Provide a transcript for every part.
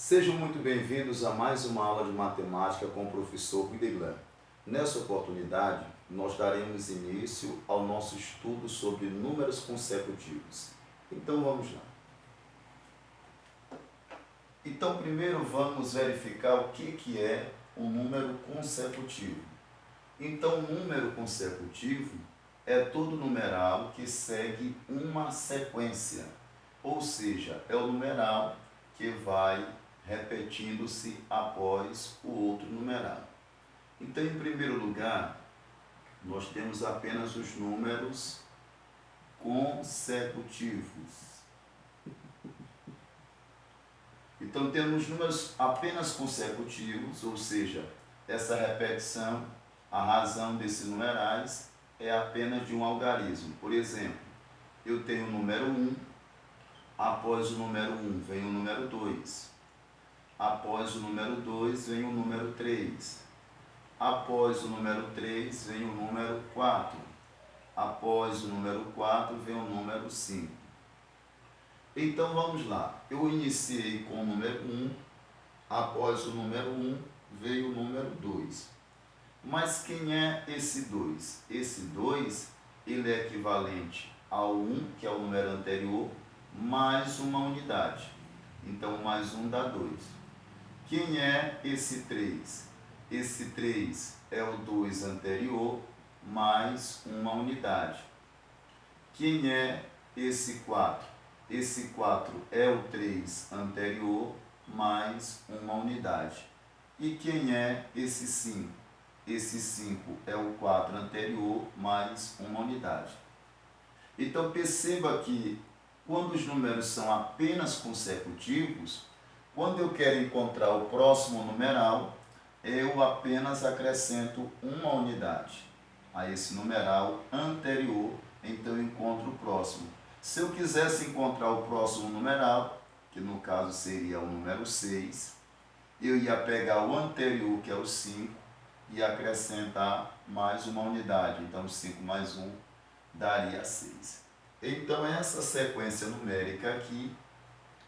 Sejam muito bem-vindos a mais uma aula de matemática com o professor Guilherme. Nessa oportunidade, nós daremos início ao nosso estudo sobre números consecutivos. Então vamos lá. Então primeiro vamos verificar o que é um número consecutivo. Então um número consecutivo é todo numeral que segue uma sequência, ou seja, é o numeral que vai repetindo-se após o outro numeral. Então, em primeiro lugar, nós temos apenas os números consecutivos. Então, temos números apenas consecutivos, ou seja, essa repetição, a razão desses numerais é apenas de um algarismo. Por exemplo, eu tenho o número 1, após o número 1 vem o número 2. Após o número 2 vem o número 3. Após o número 3 vem o número 4. Após o número 4 vem o número 5. Então vamos lá. Eu iniciei com o número 1. Após o número 1 veio o número 2. Mas quem é esse 2? Esse 2 ele é equivalente ao 1, que é o número anterior, mais uma unidade. Então mais 1 dá 2. Quem é esse 3? Esse 3 é o 2 anterior mais uma unidade. Quem é esse 4? Esse 4 é o 3 anterior mais uma unidade. E quem é esse 5? Esse 5 é o 4 anterior mais uma unidade. Então perceba que quando os números são apenas consecutivos, quando eu quero encontrar o próximo numeral, eu apenas acrescento uma unidade a esse numeral anterior, então eu encontro o próximo. Se eu quisesse encontrar o próximo numeral, que no caso seria o número 6, eu ia pegar o anterior, que é o 5, e acrescentar mais uma unidade. Então 5 mais 1 daria 6. Então essa sequência numérica aqui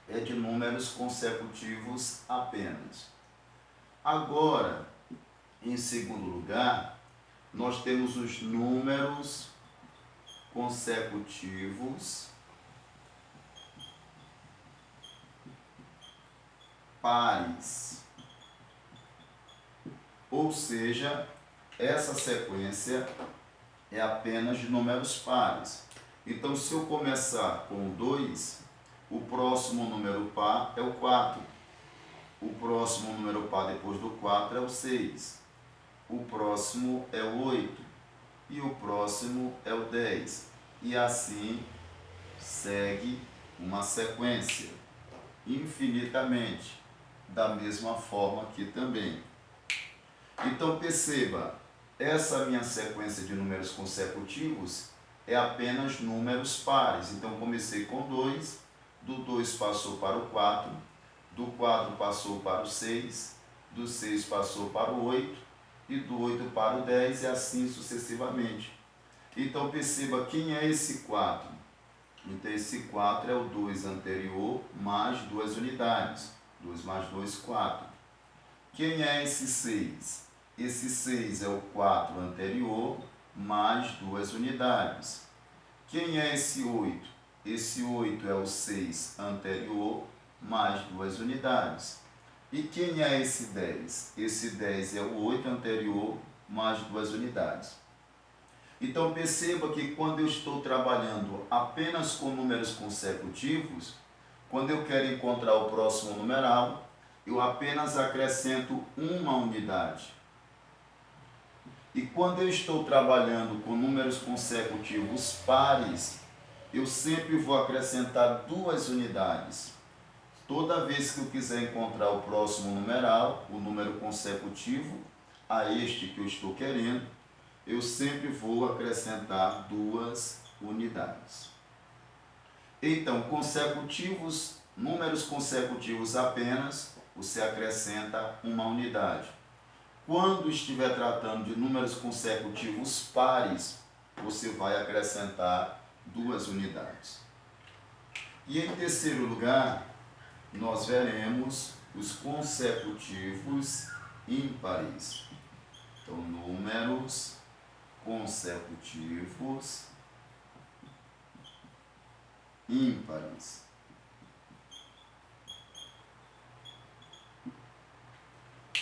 é de números consecutivos apenas. Agora, em segundo lugar, nós temos os números consecutivos pares. Ou seja, essa sequência é apenas de números pares. Então, se eu começar com o 2, o próximo número par é o 4. O próximo número par depois do 4 é o 6. O próximo é o 8. E o próximo é o 10. E assim segue uma sequência infinitamente, da mesma forma aqui também. Então perceba, essa minha sequência de números consecutivos é apenas números pares. Então comecei com 2, do 2 passou para o 4, do 4 passou para o 6, do 6 passou para o 8, e do 8 para o 10, e assim sucessivamente. Então perceba quem é esse 4. Então esse 4 é o 2 anterior mais 2 unidades. 2 mais 2, 4. Quem é esse 6? Esse 6 é o 4 anterior mais 2 unidades. Quem é esse 8? Esse 8 é o 6 anterior mais 2 unidades. E quem é esse 10? Esse 10 é o 8 anterior mais 2 unidades. Então perceba que quando eu estou trabalhando apenas com números consecutivos, quando eu quero encontrar o próximo numeral, eu apenas acrescento uma unidade. E quando eu estou trabalhando com números consecutivos pares, eu sempre vou acrescentar 2 unidades. Toda vez que eu quiser encontrar o próximo numeral, o número consecutivo a este que eu estou querendo, eu sempre vou acrescentar 2 unidades. Então, consecutivos, números consecutivos apenas, você acrescenta uma unidade. Quando estiver tratando de números consecutivos pares, você vai acrescentar 2 unidades. E em terceiro lugar, nós veremos os consecutivos ímpares. Então, números consecutivos ímpares.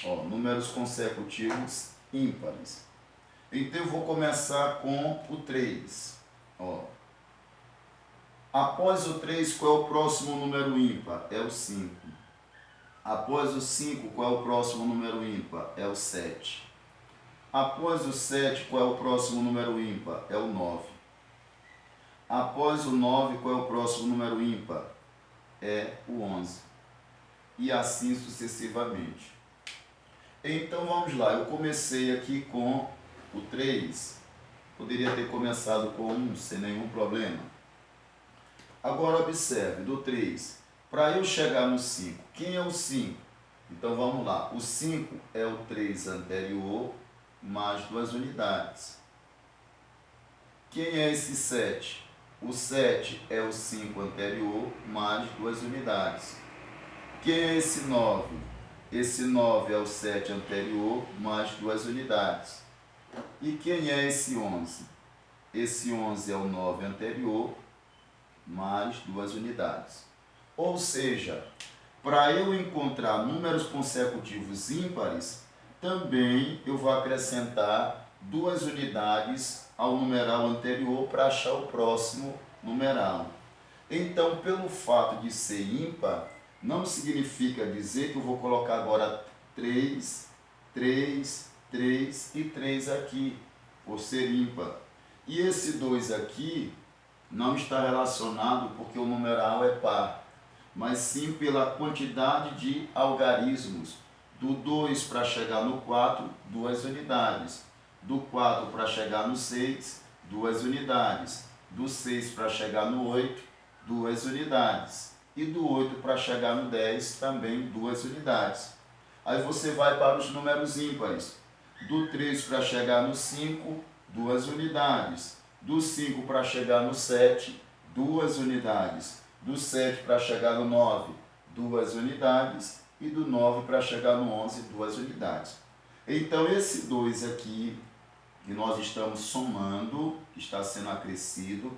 Ó, números consecutivos ímpares. Então, eu vou começar com o 3. Ó. Após o 3, qual é o próximo número ímpar? É o 5. Após o 5, qual é o próximo número ímpar? É o 7. Após o 7, qual é o próximo número ímpar? É o 9. Após o 9, qual é o próximo número ímpar? É o 11. E assim sucessivamente. Então vamos lá, eu comecei aqui com o 3. Poderia ter começado com 1 sem nenhum problema. Agora observe, do 3, para eu chegar no 5, quem é o 5? Então vamos lá, o 5 é o 3 anterior mais 2 unidades. Quem é esse 7? O 7 é o 5 anterior mais 2 unidades. Quem é esse 9? Esse 9 é o 7 anterior mais 2 unidades. E quem é esse 11? Esse 11 é o 9 anterior mais 2 unidades. Ou seja, para eu encontrar números consecutivos ímpares, também eu vou acrescentar 2 unidades ao numeral anterior para achar o próximo numeral. Então, pelo fato de ser ímpar, não significa dizer que eu vou colocar agora 3, 3, 3 e 3 aqui, por ser ímpar. E esse 2 aqui não está relacionado porque o numeral é par, mas sim pela quantidade de algarismos. Do 2 para chegar no 4, 2 unidades. Do 4 para chegar no 6, 2 unidades. Do 6 para chegar no 8, 2 unidades. E do 8 para chegar no 10, também 2 unidades. Aí você vai para os números ímpares. Do 3 para chegar no 5, 2 unidades. Do 5 para chegar no 7, 2 unidades. Do 7 para chegar no 9, 2 unidades. E do 9 para chegar no 11, 2 unidades. Então, esse 2 aqui, que nós estamos somando, que está sendo acrescido,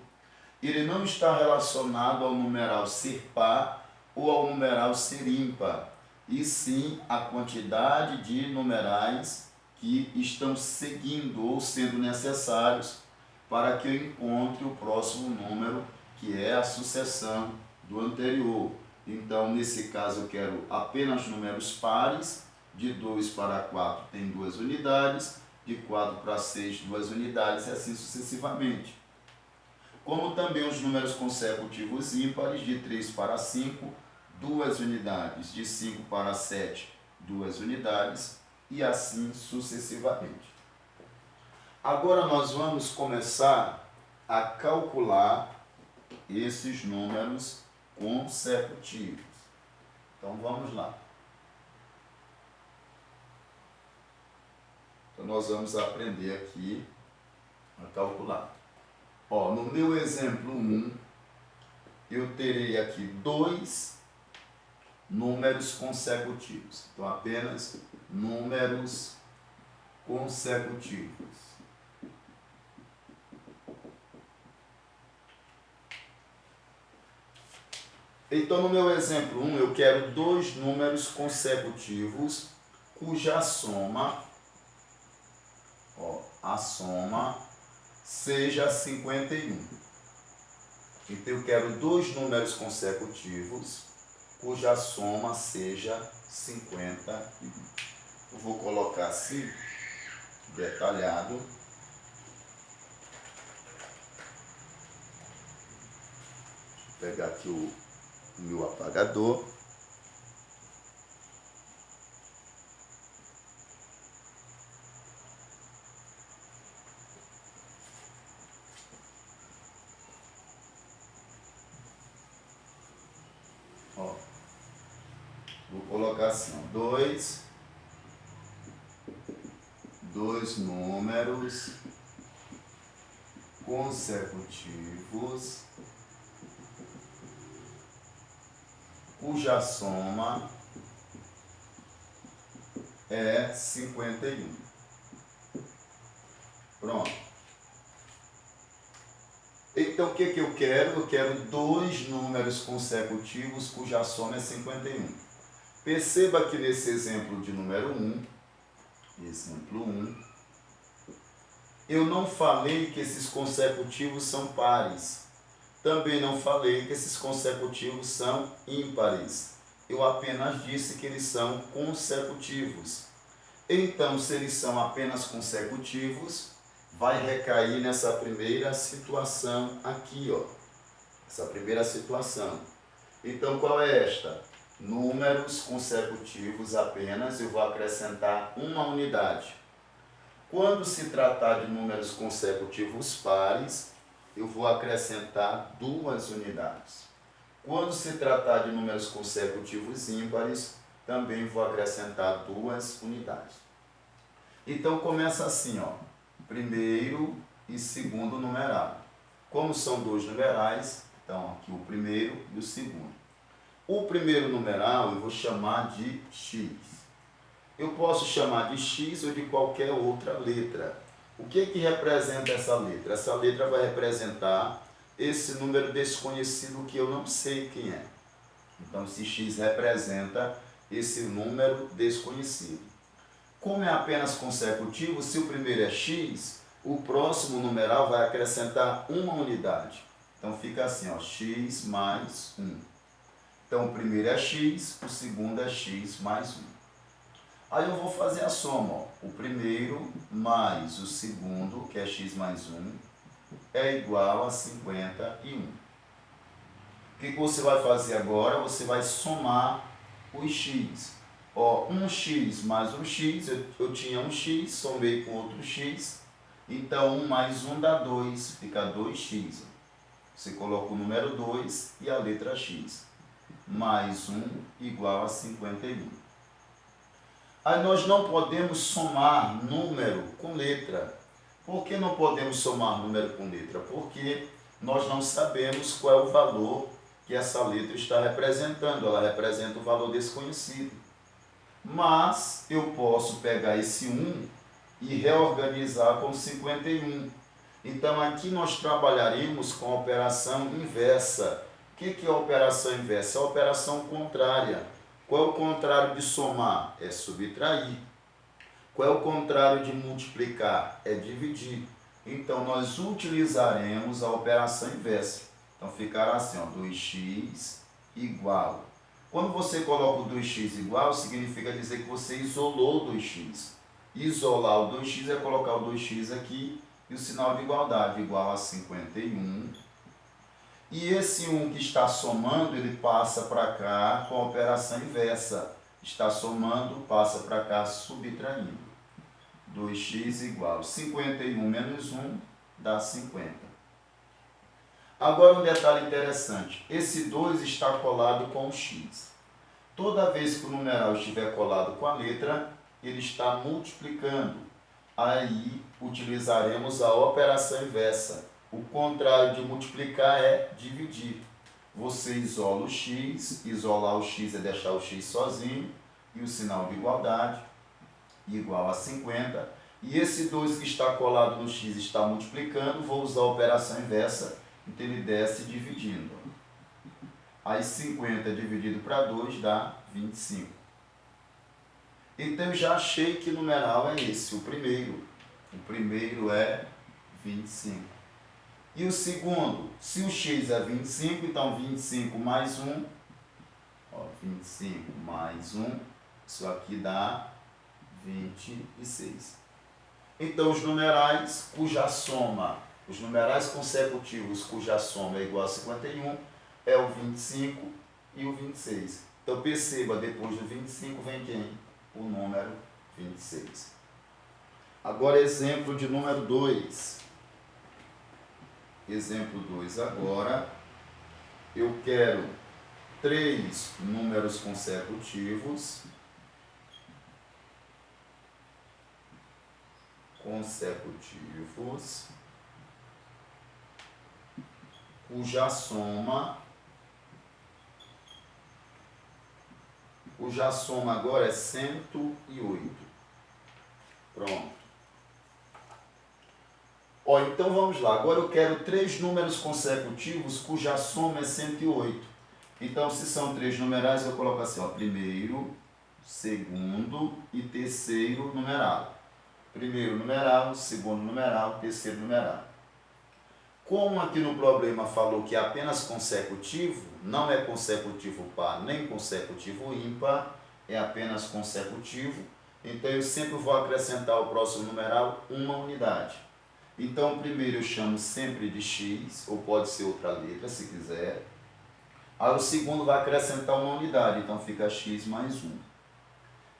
ele não está relacionado ao numeral ser par ou ao numeral ser ímpar, e sim a quantidade de numerais que estão seguindo ou sendo necessários para que eu encontre o próximo número, que é a sucessão do anterior. Então, nesse caso, eu quero apenas números pares. De 2 para 4 tem 2 unidades, de 4 para 6, 2 unidades, e assim sucessivamente. Como também os números consecutivos ímpares, de 3 para 5, 2 unidades, de 5 para 7, 2 unidades, e assim sucessivamente. Agora nós vamos começar a calcular esses números consecutivos. Então vamos lá. Então nós vamos aprender aqui a calcular. Ó, no meu exemplo 1, eu terei aqui 2 números consecutivos. Então apenas números consecutivos. Então, no meu exemplo 1, eu quero 2 números consecutivos cuja soma, ó, a soma seja 51. Então, eu quero 2 números consecutivos cuja soma seja 51. Eu vou colocar assim, detalhado. Vou pegar aqui o meu apagador. Ó, vou colocar assim, ó, dois números consecutivos cuja soma é 51. Pronto. Então, o que eu quero? Eu quero dois números consecutivos cuja soma é 51. Perceba que nesse exemplo de número 1, eu não falei que esses consecutivos são pares. Também não falei que esses consecutivos são ímpares. Eu apenas disse que eles são consecutivos. Então, se eles são apenas consecutivos, vai recair nessa primeira situação aqui, ó. Essa primeira situação. Então, qual é esta? Números consecutivos apenas, eu vou acrescentar uma unidade. Quando se tratar de números consecutivos pares, eu vou acrescentar 2 unidades. Quando se tratar de números consecutivos ímpares, também vou acrescentar 2 unidades. Então, começa assim, ó, primeiro e segundo numeral. Como são 2 numerais, então aqui o primeiro e o segundo. O primeiro numeral eu vou chamar de x. Eu posso chamar de x ou de qualquer outra letra. O que representa essa letra? Essa letra vai representar esse número desconhecido que eu não sei quem é. Então, se x representa esse número desconhecido. Como é apenas consecutivo, se o primeiro é x, o próximo numeral vai acrescentar uma unidade. Então, fica assim, ó, x mais 1. Então, o primeiro é x, o segundo é x mais 1. Aí eu vou fazer a soma, ó. O primeiro mais o segundo, que é x mais 1, é igual a 51. O que você vai fazer agora? Você vai somar os x. Ó, 1x mais 1x, eu tinha 1x, somei com outro x, então 1 mais 1 dá 2, fica 2x. Você coloca o número 2 e a letra x. Mais 1 igual a 51. Aí nós não podemos somar número com letra. Por que não podemos somar número com letra? Porque nós não sabemos qual é o valor que essa letra está representando. Ela representa o valor desconhecido. Mas eu posso pegar esse 1 e reorganizar com 51. Então aqui nós trabalharemos com a operação inversa. O que é a operação inversa? É a operação contrária. Qual é o contrário de somar? É subtrair. Qual é o contrário de multiplicar? É dividir. Então, nós utilizaremos a operação inversa. Então, ficará assim, ó, 2x igual. Quando você coloca o 2x igual, significa dizer que você isolou o 2x. Isolar o 2x é colocar o 2x aqui e o sinal de igualdade, igual a 51. E esse 1 que está somando, ele passa para cá com a operação inversa. Está somando, passa para cá subtraindo. 2x igual 51 menos 1 dá 50. Agora um detalhe interessante. Esse 2 está colado com o x. Toda vez que o numeral estiver colado com a letra, ele está multiplicando. Aí utilizaremos a operação inversa. O contrário de multiplicar é dividir. Você isola o x, isolar o x é deixar o x sozinho, e o sinal de igualdade, igual a 50. E esse 2 que está colado no x está multiplicando, vou usar a operação inversa, então ele desce dividindo. Aí 50 dividido para 2 dá 25. Então eu já achei que numeral é esse, o primeiro. O primeiro é 25. E o segundo, se o x é 25, então 25 mais 1, ó, 25 mais 1, isso aqui dá 26. Então os numerais cuja soma, os numerais consecutivos cuja soma é igual a 51, é o 25 e o 26. Então perceba, depois do 25 vem quem? O número 26. Agora exemplo de número 2. Exemplo 2 agora, eu quero 3 números consecutivos, cuja soma agora é 108. Pronto. Ó, então vamos lá. Agora eu quero 3 números consecutivos cuja soma é 108. Então, se são 3 numerais, eu coloco assim, ó, primeiro, segundo e terceiro numeral. Primeiro numeral, segundo numeral, terceiro numeral. Como aqui no problema falou que é apenas consecutivo, não é consecutivo par nem consecutivo ímpar, é apenas consecutivo, então eu sempre vou acrescentar ao próximo numeral uma unidade. Então o primeiro eu chamo sempre de x, ou pode ser outra letra se quiser. Aí o segundo vai acrescentar uma unidade, então fica x mais 1.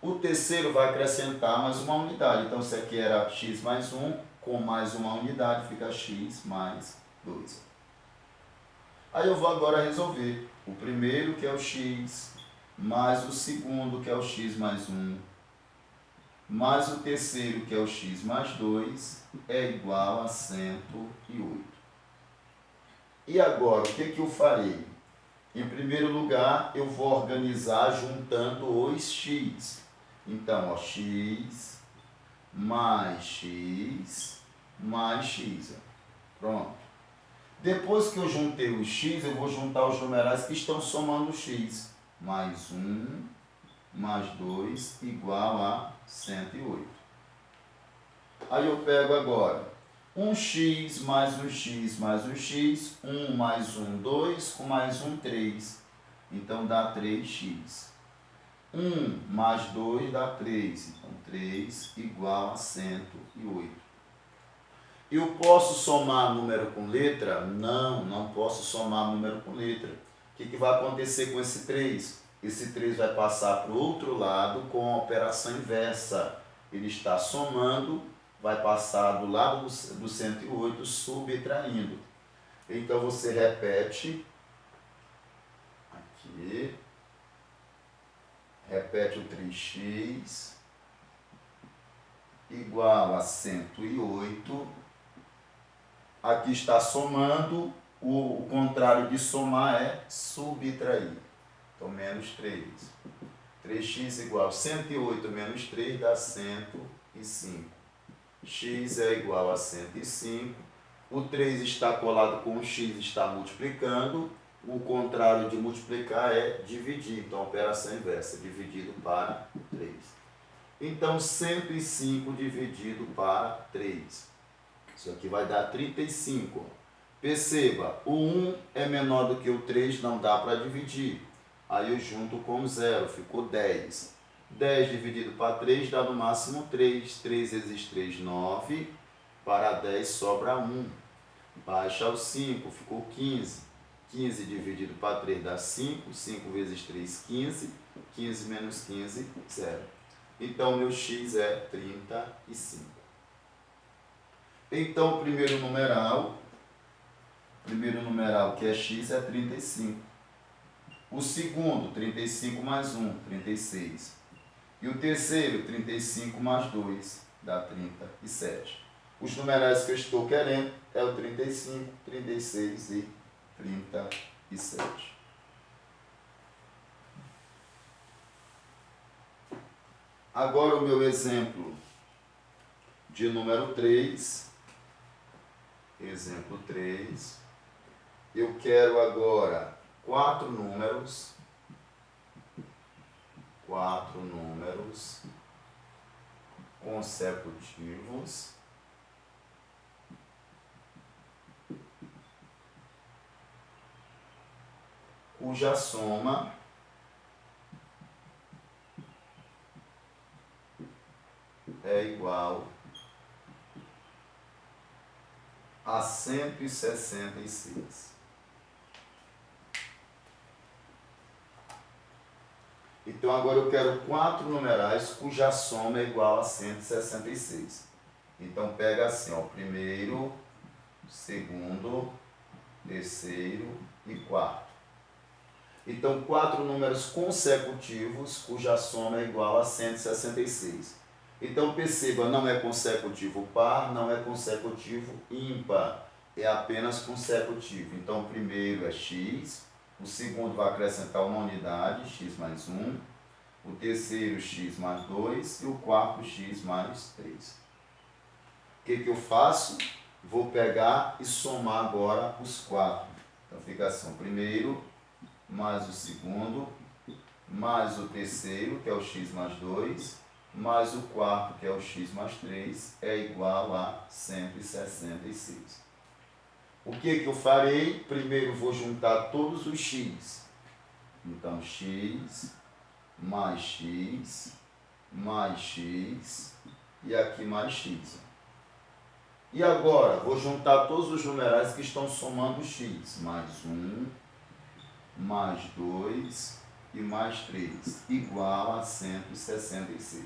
O terceiro vai acrescentar mais uma unidade, então se aqui era x mais 1, com mais uma unidade fica x mais 2. Aí eu vou agora resolver o primeiro, que é o x, mais o segundo, que é o x mais 1, mais o terceiro, que é o x mais 2, é igual a 108. E agora, o que eu farei? Em primeiro lugar, eu vou organizar juntando os x. Então, ó, x mais x mais x. Pronto. Depois que eu juntei o x, eu vou juntar os numerais que estão somando o x. Mais 1, mais 2, igual a 108. Aí eu pego agora 1x mais 1x mais 1x, 1 mais 1, 2, com mais 1, 3. Então dá 3x. 1 mais 2 dá 3, então 3 igual a 108. Eu posso somar número com letra? Não, não posso somar número com letra. O que vai acontecer com esse 3? Esse 3 vai passar para o outro lado com a operação inversa. Ele está somando, vai passar do lado do 108, subtraindo. Então você repete aqui. Repete o 3x igual a 108. Aqui está somando, o contrário de somar é subtrair. Então, menos 3. 3x igual a 108 menos 3 dá 105. X é igual a 105. O 3 está colado com o x, está multiplicando. O contrário de multiplicar é dividir. Então, operação inversa, dividido para 3. Então, 105 dividido para 3. Isso aqui vai dar 35. Perceba, o 1 é menor do que o 3, não dá para dividir. Aí eu junto com o 0, ficou 10. 10 dividido para 3 dá no máximo 3. 3 vezes 3, 9. Para 10 sobra 1. Baixa o 5, ficou 15. 15 dividido para 3 dá 5. 5 vezes 3, 15. 15 menos 15, 0. Então, meu x é 35. Então, o primeiro numeral que é x é 35. O segundo, 35 mais 1, 36. E o terceiro, 35 mais 2, dá 37. Os numerais que eu estou querendo é o 35, 36 e 37. Agora o meu exemplo de número 3. Exemplo 3. Eu quero agora 4 números consecutivos cuja soma é igual a 166. Então, agora eu quero 4 numerais cuja soma é igual a 166. Então, pega assim, ó, primeiro, segundo, terceiro e quarto. Então, 4 números consecutivos cuja soma é igual a 166. Então, perceba, não é consecutivo par, não é consecutivo ímpar, é apenas consecutivo. Então, o primeiro é x, o segundo vai acrescentar uma unidade, x mais 1, o terceiro x mais 2 e o quarto x mais 3. O que eu faço? Vou pegar e somar agora os 4. Então fica assim, o primeiro mais o segundo, mais o terceiro, que é o x mais 2, mais o quarto, que é o x mais 3, é igual a 166. O que eu farei? Primeiro vou juntar todos os x. Então, x mais x, mais x, e aqui mais x. E agora, vou juntar todos os numerais que estão somando x. Mais 1, mais 2 e mais 3, igual a 166.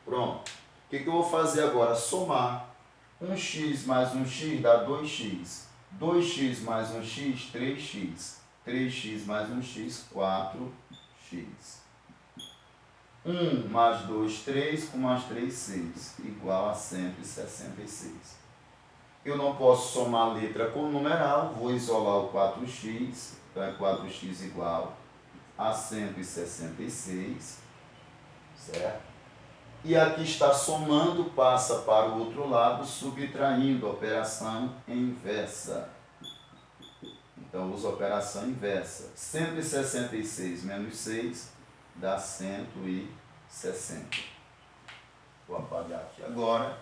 Pronto. O que eu vou fazer agora? Somar. 1x mais 1x dá 2x. 2x mais 1x, 3x. 3x mais 1x, 4x. 1 mais 2, 3, com mais 3, 6, igual a 166. Eu não posso somar letra com numeral, vou isolar o 4x, então é 4x igual a 166, certo? E aqui está somando, passa para o outro lado, subtraindo, operação inversa. Então, uso a operação inversa. 166 menos 6 dá 160. Vou apagar aqui agora.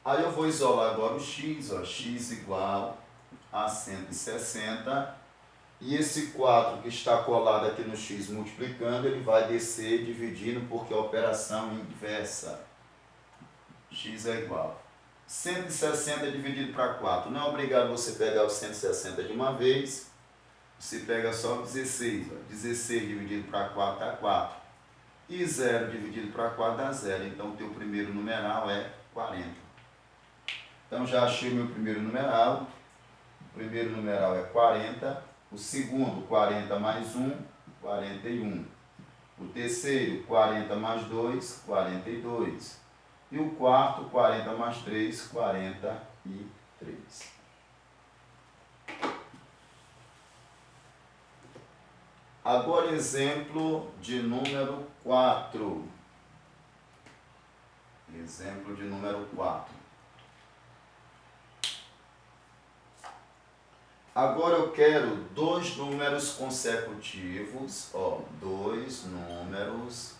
Aí eu vou isolar agora o x, ó, x igual a 160. E esse 4 que está colado aqui no x multiplicando, ele vai descer dividindo porque é a operação inversa. X é igual. 160 dividido para 4. Não é obrigado você pegar o 160 de uma vez. Você pega só 16. Ó. 16 dividido para 4 dá 4. E 0 dividido para 4 dá 0. Então, o teu primeiro numeral é 40. Então, já achei o meu primeiro numeral. O primeiro numeral é 40. O segundo, 40 mais 1, 41. O terceiro, 40 mais 2, 42. E o quarto, 40 mais 3, 43. Agora, exemplo de número 4. Exemplo de número 4. Agora eu quero dois números consecutivos, ó, dois números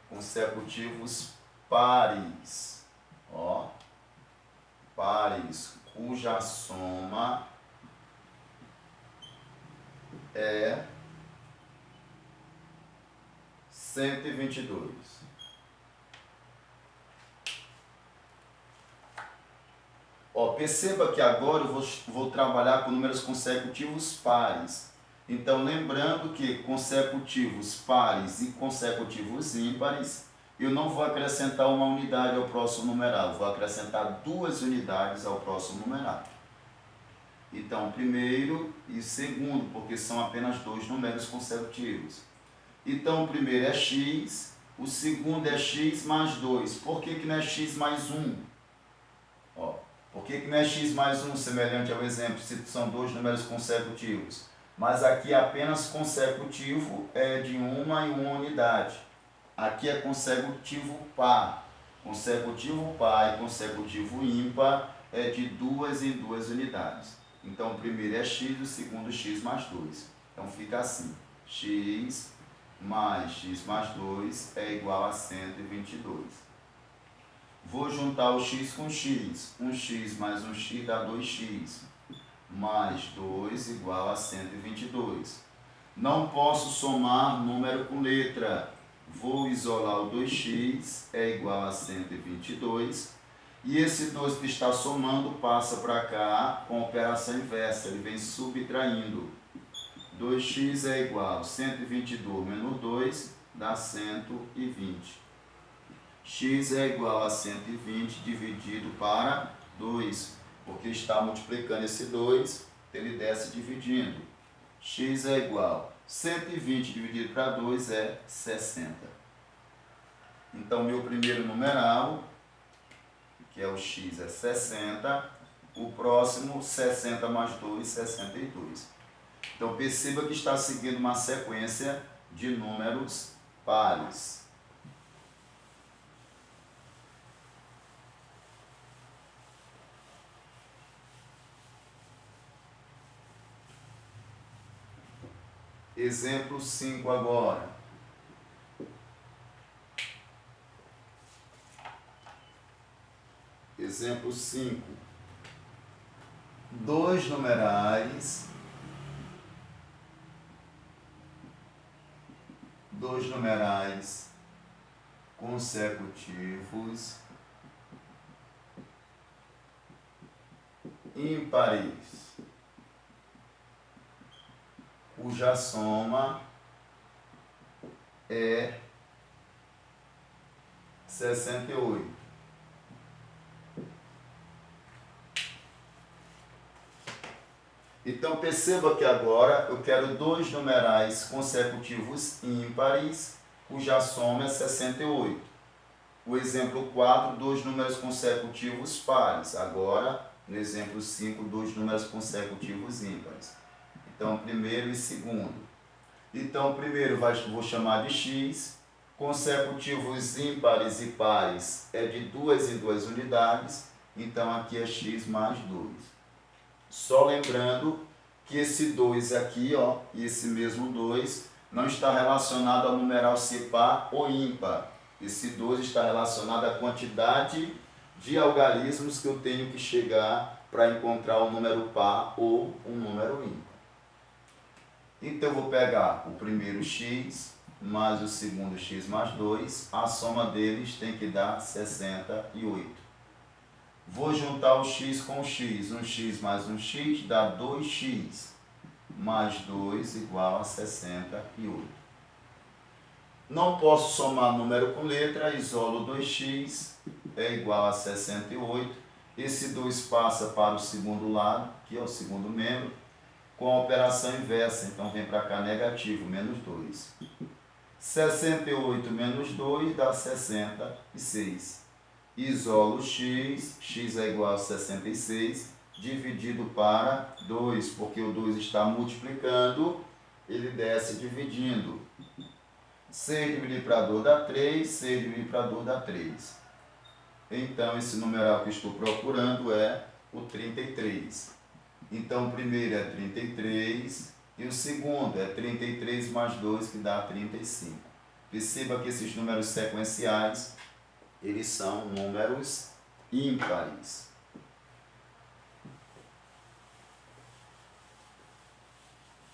consecutivos pares, ó, pares cuja soma é 122. Ó, perceba que agora eu vou trabalhar com números consecutivos pares. Então, lembrando que consecutivos pares e consecutivos ímpares, eu não vou acrescentar uma unidade ao próximo numeral, vou acrescentar 2 unidades ao próximo numeral. Então, primeiro e segundo, porque são apenas 2 números consecutivos. Então, o primeiro é x, o segundo é x mais 2. Por que não é x mais 1? Ó, por que não é x mais 1, semelhante ao exemplo, se são 2 números consecutivos? Mas aqui é apenas consecutivo, é de uma e uma unidade. Aqui é consecutivo par. Consecutivo par e consecutivo ímpar é de 2 em 2 unidades. Então, o primeiro é x, o segundo x mais 2. Então, fica assim, x mais x mais 2 é igual a 122. Vou juntar o x com x. 1x mais 1x dá 2x. Mais 2 igual a 122. Não posso somar número com letra. Vou isolar o 2x, é igual a 122. E esse 2 que está somando passa para cá com operação inversa. Ele vem subtraindo. 2x é igual a 122 menos 2 dá 120. X é igual a 120 dividido para 2, porque está multiplicando esse 2, ele desce dividindo. x é igual 120 dividido para 2 é 60. Então, meu primeiro numeral, que é o x, é 60. O próximo, 60 mais 2, 62. Então, perceba que está seguindo uma sequência de números pares. Exemplo 5 agora. Exemplo 5. Dois numerais consecutivos ímpares, cuja soma é 68. Então, perceba que agora eu quero dois numerais consecutivos ímpares, cuja soma é 68. O exemplo 4, dois números consecutivos pares. Agora, no exemplo 5, dois números consecutivos ímpares. Então, primeiro e segundo. Então, primeiro vou chamar de x. Consecutivos ímpares e pares é de 2 em 2 unidades. Então, aqui é x mais 2. Só lembrando que esse 2 aqui, ó, e esse mesmo 2, não está relacionado ao numeral ser par ou ímpar. Esse 2 está relacionado à quantidade de algarismos que eu tenho que chegar para encontrar o número par ou um número ímpar. Então, eu vou pegar o primeiro x mais o segundo x mais 2, a soma deles tem que dar 68. Vou juntar o x com o x. 1x mais 1x dá 2x. Mais 2 igual a 68. Não posso somar número com letra, isolo 2x, é igual a 68. Esse 2 passa para o segundo lado, que é o segundo membro, com a operação inversa. Então, vem para cá negativo, menos 2. 68 menos 2 dá 66. Isolo x, x é igual a 66, dividido para 2, porque o 2 está multiplicando, ele desce dividindo. 6 dividido para 2 dá 3, 6 dividido para 2 dá 3. Então, esse numeral que estou procurando é o 33. Então, o primeiro é 33 e o segundo é 33 mais 2, que dá 35. Perceba que esses números sequenciais eles são números ímpares.